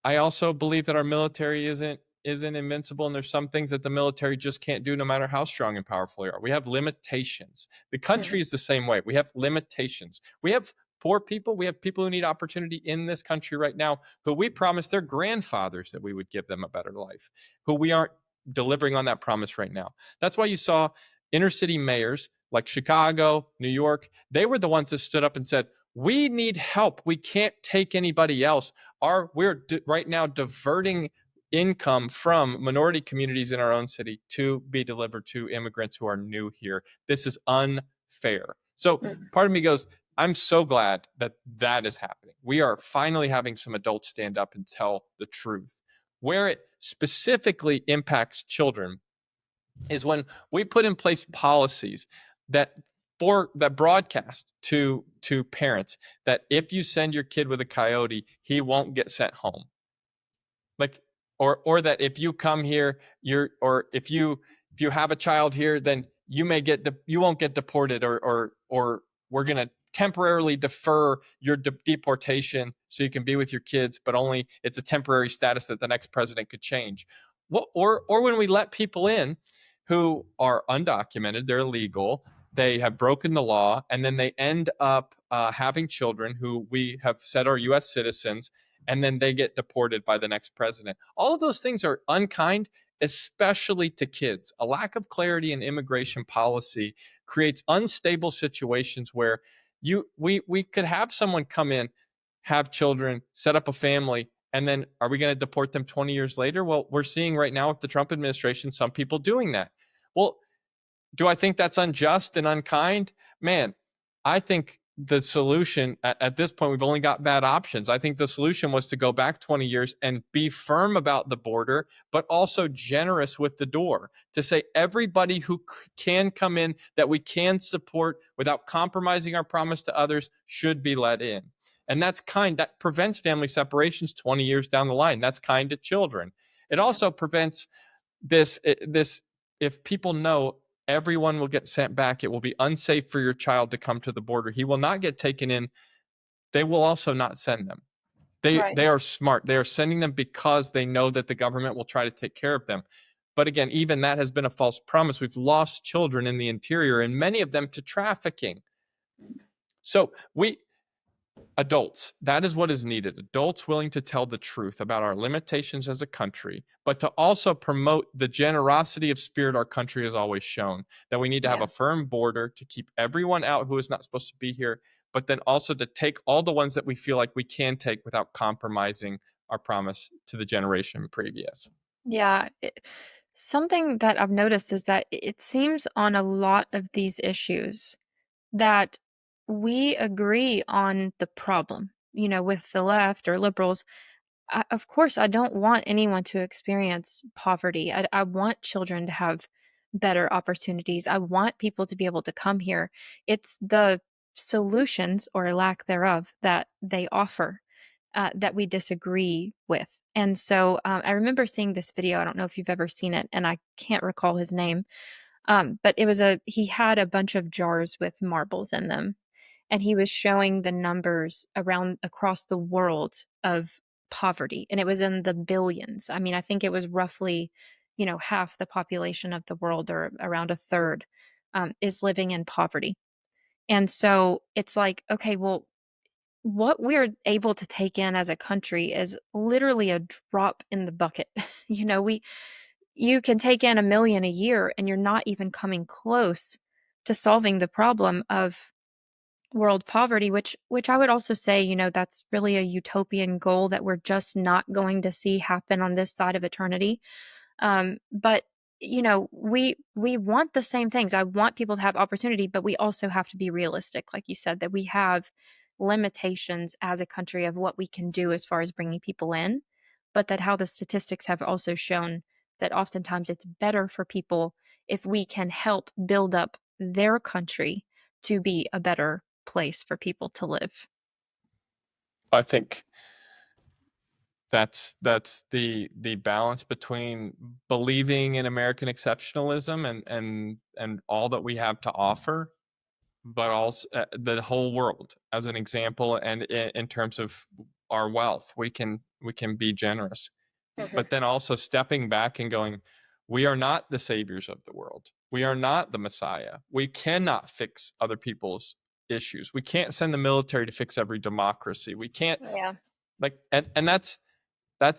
I also believe that our military isn't invincible, and there's some things that the military just can't do, no matter how strong and powerful we are. We have limitations. The Mhm. country is the same way. We have limitations. We have poor people. We have people who need opportunity in this country right now, who we promised their grandfathers that we would give them a better life, who we aren't delivering on that promise right now. That's why you saw inner city mayors like Chicago, New York. They were the ones that stood up and said, we need help. We can't take anybody else. We're right now diverting income from minority communities in our own city to be delivered to immigrants who are new here. This is unfair. So Mhm. part of me goes, I'm so glad that that is happening. We are finally having some adults stand up and tell the truth. Where it specifically impacts children is when we put in place policies that that broadcast to parents that if you send your kid with a coyote, he won't get sent home. Like, or that if you come here, or if you have a child here, then you won't get deported, or we're going to temporarily defer your deportation so you can be with your kids, but only it's a temporary status that the next president could change. Or when we let people in who are undocumented, they're illegal, they have broken the law, and then they end up having children who we have said are U.S. citizens, and then they get deported by the next president. All of those things are unkind, especially to kids. A lack of clarity in immigration policy creates unstable situations where we could have someone come in, have children, set up a family, and then are we going to deport them 20 years later? Well, we're seeing right now with the Trump administration some people doing that. Well, do I think that's unjust and unkind? Man, I think the solution at this point, we've only got bad options. I think the solution was to go back 20 years and be firm about the border, but also generous with the door to say everybody who can come in that we can support without compromising our promise to others should be let in. And that prevents family separations 20 years down the line. That's kind to children. It Yeah. also prevents this if people know everyone will get sent back, it will be unsafe for your child to come to the border, he will not get taken in, they will also not send them. Right. They are smart, they are sending them because they know that the government will try to take care of them. But again, even that has been a false promise. We've lost children in the interior, and many of them to trafficking. So we adults, that is what is needed. Adults willing to tell the truth about our limitations as a country, but to also promote the generosity of spirit our country has always shown. That we need to have a Yeah. firm border to keep everyone out who is not supposed to be here, but then also to take all the ones that we feel like we can take without compromising our promise to the generation previous. Yeah. Something that I've noticed is that it seems on a lot of these issues that we agree on the problem. With the left or liberals, of course, I don't want anyone to experience poverty. I want children to have better opportunities. I want people to be able to come here. It's the solutions or lack thereof that they offer that we disagree with. And so I remember seeing this video. I don't know if you've ever seen it, and I can't recall his name. But he had a bunch of jars with marbles in them, and he was showing the numbers around across the world of poverty, and it was in the billions. I mean, I think it was roughly, half the population of the world, or around a third, is living in poverty. And so it's like, okay, well, what we're able to take in as a country is literally a drop in the bucket. We you can take in 1,000,000 a year, and you're not even coming close to solving the problem of world poverty, which I would also say, that's really a utopian goal that we're just not going to see happen on this side of eternity. But we want the same things. I want people to have opportunity, but we also have to be realistic, like you said, that we have limitations as a country of what we can do as far as bringing people in, but that how the statistics have also shown that oftentimes it's better for people if we can help build up their country to be a better place for people to live. I think that's the balance between believing in American exceptionalism and all that we have to offer, but also the whole world as an example, and in terms of our wealth, we can be generous, Mhm. but then also stepping back and going, we are not the saviors of the world. We are not the Messiah. We cannot fix other people's issues. We can't send the military to fix every democracy. We can't, Yeah. like, and that's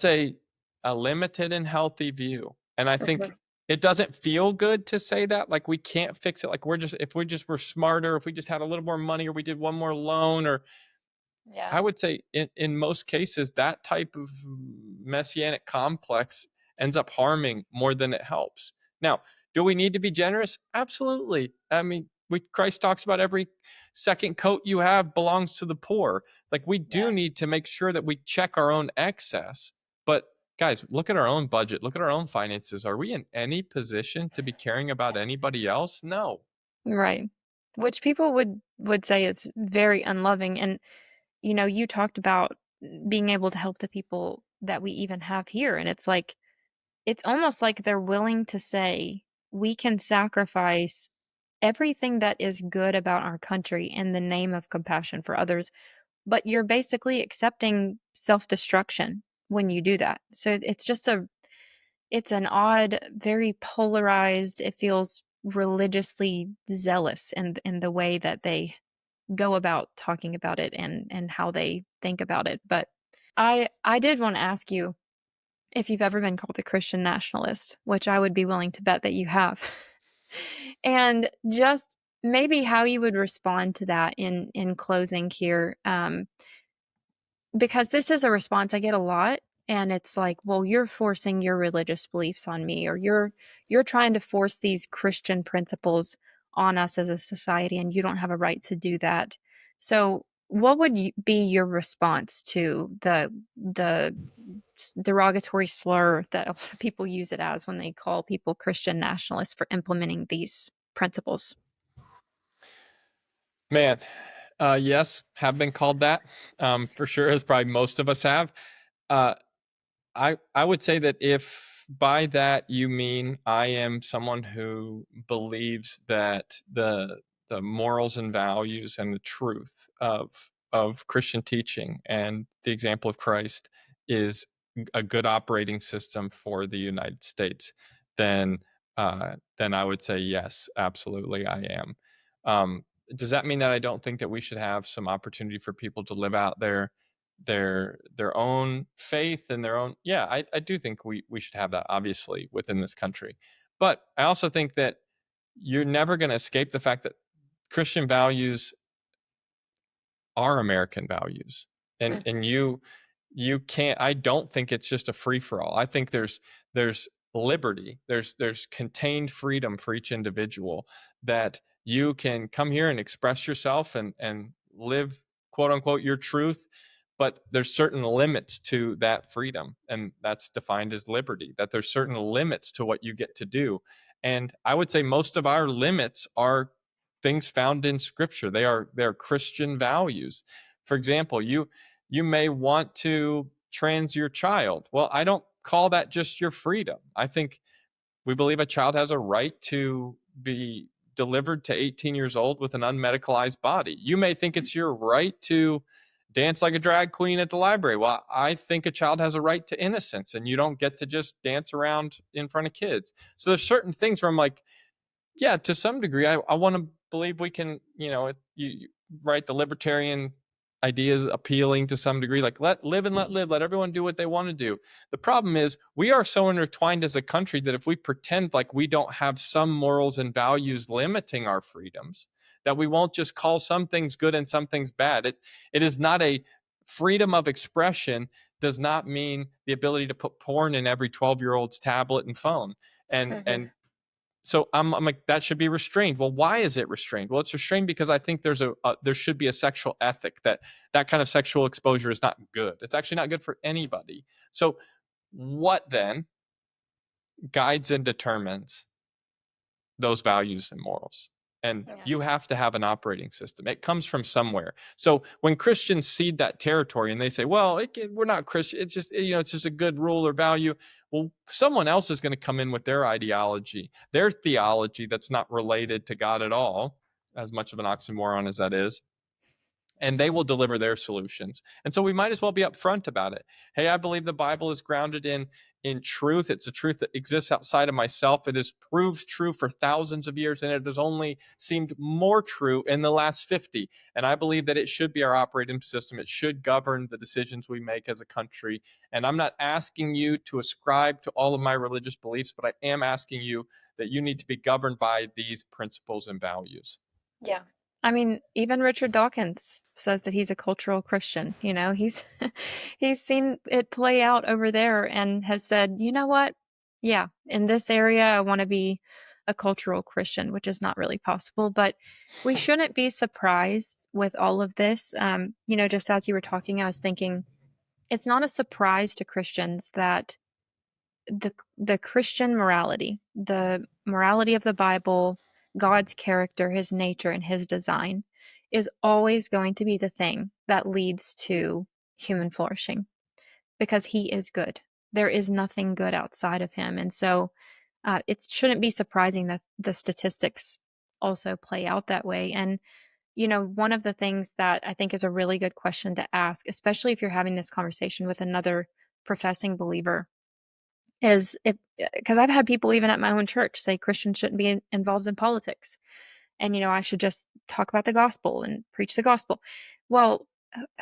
a limited and healthy view. And I think Mhm. it doesn't feel good to say that, like we can't fix it, like we're just, if we just were smarter, if we just had a little more money, or we did one more loan, or Yeah. I would say in most cases that type of messianic complex ends up harming more than it helps. Now, do we need to be generous? Absolutely. I mean, Christ talks about every second coat you have belongs to the poor. Like, we do Yeah. need to make sure that we check our own excess. But guys, look at our own budget, look at our own finances. Are we in any position to be caring about anybody else? No. Right. Which people would say is very unloving. And you talked about being able to help the people that we even have here, and it's almost like they're willing to say we can sacrifice everything that is good about our country in the name of compassion for others, but you're basically accepting self-destruction when you do that. So it's an odd, very polarized, it feels religiously zealous in the way that they go about talking about it and how they think about it. But I did want to ask you if you've ever been called a Christian nationalist, which I would be willing to bet that you have. And just maybe how you would respond to that in closing here. Because this is a response I get a lot, and it's like, "Well, you're forcing your religious beliefs on me, or you're trying to force these Christian principles on us as a society, and you don't have a right to do that." So, what would be your response to the derogatory slur that a lot of people use it as when they call people Christian nationalists for implementing these principles? Man, yes, have been called that, for sure, as probably most of us have. Uh, I would say that if by that you mean I am someone who believes that the morals and values and the truth of Christian teaching and the example of Christ is a good operating system for the United States, then then I would say yes, absolutely, I am. Um, does that mean that I don't think that we should have some opportunity for people to live out their own faith and their own, yeah, I do think we should have that, obviously, within this country. But I also think that you're never going to escape the fact that Christian values are American values. And you can't, I don't think it's just a free for all. I think there's liberty. There's contained freedom for each individual, that you can come here and express yourself and live, quote unquote, your truth, but there's certain limits to that freedom, and that's defined as liberty, that there's certain limits to what you get to do. And I would say most of our limits are things found in scripture. They are Christian values. For example, you may want to trans your child. Well, I don't call that just your freedom. I think we believe a child has a right to be delivered to 18 years old with an unmedicalized body. You may think it's your right to dance like a drag queen at the library. Well, I think a child has a right to innocence, and you don't get to just dance around in front of kids. So there's certain things where I'm like, yeah, to some degree, I want to believe we can, right, the libertarian idea is appealing to some degree, like let live and let live, let everyone do what they want to do. The problem is we are so intertwined as a country that if we pretend like we don't have some morals and values limiting our freedoms, that we won't just call some things good and some things bad. It is not a freedom of expression does not mean the ability to put porn in every 12-year-old's tablet and phone. And Mhm. so I'm like, that should be restrained. Well, why is it restrained? Well, it's restrained because I think there should be a sexual ethic that kind of sexual exposure is not good. It's actually not good for anybody. So what then guides and determines those values and morals? And Yeah. you have to have an operating system. It comes from somewhere. So when Christians cede that territory and they say, well, we're not Christian, it's just, it's just a good rule or value. Well, someone else is going to come in with their ideology, their theology that's not related to God at all, as much of an oxymoron as that is, and they will deliver their solutions. And so we might as well be upfront about it. Hey, I believe the Bible is grounded in truth. It's a truth that exists outside of myself. It has proved true for thousands of years, and it has only seemed more true in the last 50. And I believe that it should be our operating system. It should govern the decisions we make as a country. And I'm not asking you to ascribe to all of my religious beliefs, but I am asking you that you need to be governed by these principles and values. Yeah. I mean, even Richard Dawkins says that he's a cultural Christian. He's he's seen it play out over there and has said, you know what? Yeah, in this area, I want to be a cultural Christian, which is not really possible. But we shouldn't be surprised with all of this. Just as you were talking, I was thinking it's not a surprise to Christians that the Christian morality, the morality of the Bible, God's character, his nature, and his design is always going to be the thing that leads to human flourishing because he is good. There is nothing good outside of him. And so it shouldn't be surprising that the statistics also play out that way. And, one of the things that I think is a really good question to ask, especially if you're having this conversation with another professing believer, is if because I've had people even at my own church say Christians shouldn't be involved in politics, and I should just talk about the gospel and preach the gospel. Well,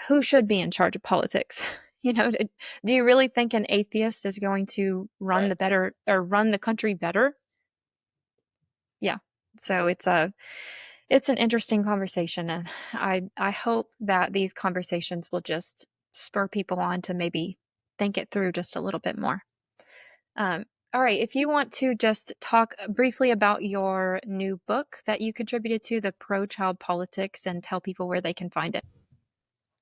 who should be in charge of politics? Do you really think an atheist is going to run Right. the better or run the country better? Yeah. So it's an interesting conversation, and I hope that these conversations will just spur people on to maybe think it through just a little bit more. Um, all right, if you want to just talk briefly about your new book that you contributed to, the Pro-Child Politics, and tell people where they can find it.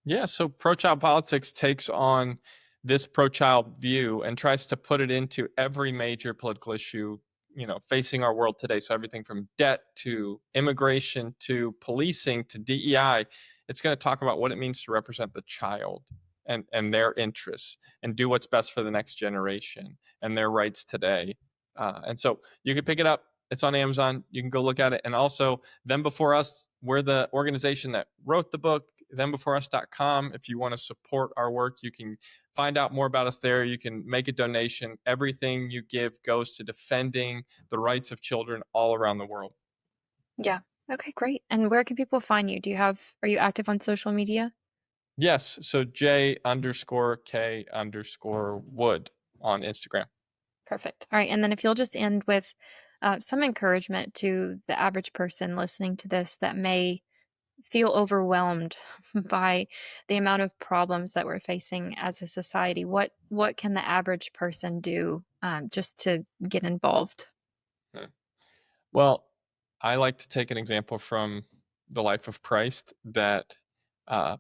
Yeah, so pro-child politics takes on this pro-child view and tries to put it into every major political issue, facing our world today. So everything from debt to immigration to policing to DEI, it's going to talk about what it means to represent the child and their interests and do what's best for the next generation and their rights today. And so you can pick it up. It's on Amazon. You can go look at it. And also, Them Before Us, we're the organization that wrote the book, thembeforeus.com. If you want to support our work, you can find out more about us there. You can make a donation. Everything you give goes to defending the rights of children all around the world. Yeah. Okay, great. And where can people find you? Are you active on social media? Yes. So J_K_Wood on Instagram. Perfect. All right. And then if you'll just end with some encouragement to the average person listening to this that may feel overwhelmed by the amount of problems that we're facing as a society. What can the average person do just to get involved? Well, I like to take an example from the life of Christ that uh,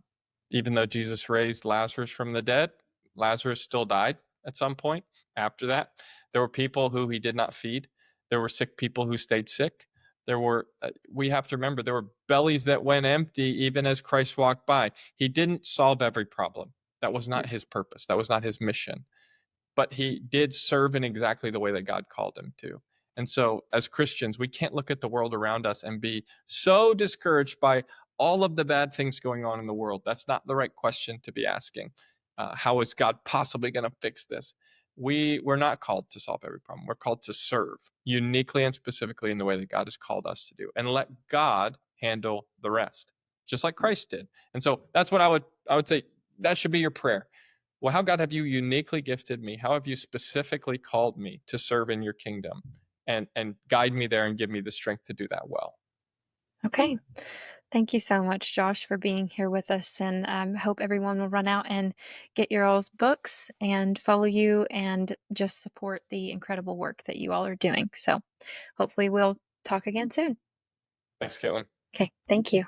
even though Jesus raised Lazarus from the dead, Lazarus still died at some point after that. There were people who he did not feed. There were sick people who stayed sick. We have to remember, there were bellies that went empty even as Christ walked by. He didn't solve every problem. That was not his purpose. That was not his mission, but he did serve in exactly the way that God called him to. And so, as Christians, we can't look at the world around us and be so discouraged by all of the bad things going on in the world. That's not the right question to be asking. How is God possibly going to fix this? We're not called to solve every problem. We're called to serve uniquely and specifically in the way that God has called us to do, and let God handle the rest, just like Christ did. And so that's what I would say. That should be your prayer. Well, how, God, have you uniquely gifted me? How have you specifically called me to serve in your kingdom? And guide me there and give me the strength to do that well. Okay. Thank you so much, Josh, for being here with us. And hope everyone will run out and get your all's books and follow you and just support the incredible work that you all are doing. So hopefully we'll talk again soon. Thanks, Caitlin. Okay. Thank you.